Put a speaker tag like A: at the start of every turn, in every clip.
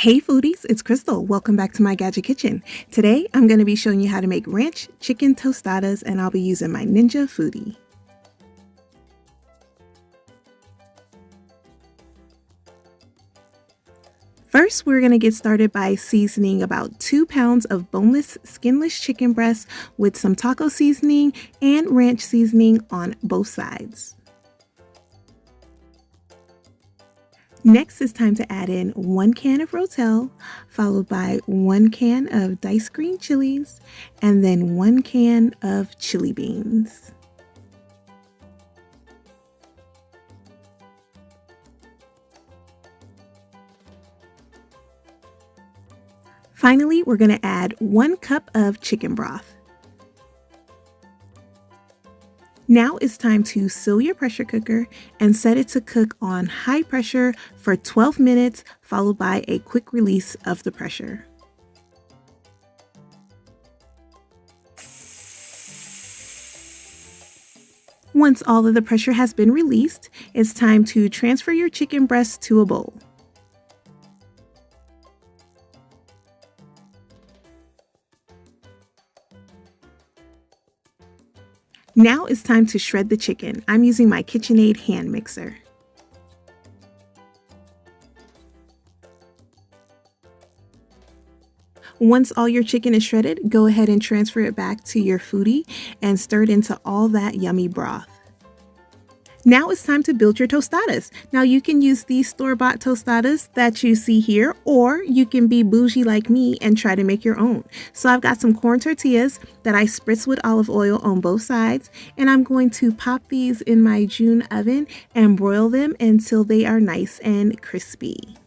A: Hey foodies, it's Crystal. Welcome back to my Gadget Kitchen. Today I'm going to be showing you how to make ranch chicken tostadas, and I'll be using my Ninja Foodi. First, we're going to get started by seasoning about 2 pounds of boneless, skinless chicken breast with some taco seasoning and ranch seasoning on both sides. Next, it's time to add in 1 can of RoTel, followed by 1 can of diced green chilies, and then 1 can of chili beans. Finally, we're going to add 1 cup of chicken broth. Now it's time to seal your pressure cooker and set it to cook on high pressure for 12 minutes, followed by a quick release of the pressure. Once all of the pressure has been released, it's time to transfer your chicken breast to a bowl. Now it's time to shred the chicken. I'm using my KitchenAid hand mixer. Once all your chicken is shredded, go ahead and transfer it back to your Foodi and stir it into all that yummy broth. Now it's time to build your tostadas. Now you can use these store-bought tostadas that you see here, or you can be bougie like me and try to make your own. So I've got some corn tortillas that I spritz with olive oil on both sides, and I'm going to pop these in my June oven and broil them until they are nice and crispy.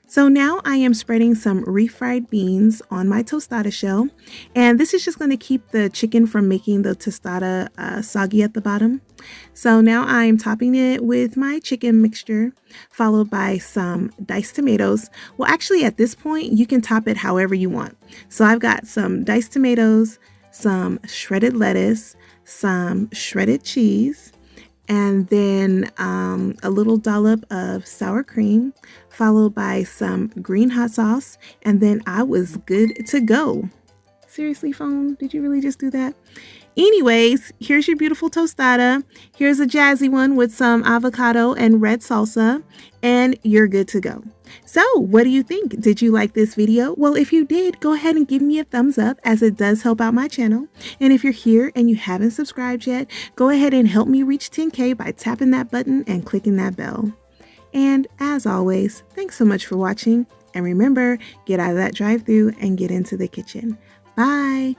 A: So now I am spreading some refried beans on my tostada shell, and this is just going to keep the chicken from making the tostada soggy at the bottom. So now I'm topping it with my chicken mixture, followed by some diced tomatoes. Well, actually at this point you can top it however you want. So I've got some diced tomatoes, some shredded lettuce, some shredded cheese, and then a little dollop of sour cream, followed by some green hot sauce, and then I was good to go. Seriously, phone, did you really just do that? Anyways, here's your beautiful tostada. Here's a jazzy one with some avocado and red salsa, and you're good to go. So what do you think? Did you like this video? Well, if you did, go ahead and give me a thumbs up, as it does help out my channel. And if you're here and you haven't subscribed yet, go ahead and help me reach 10K by tapping that button and clicking that bell. And as always, thanks so much for watching. And remember, get out of that drive-thru and get into the kitchen. Bye.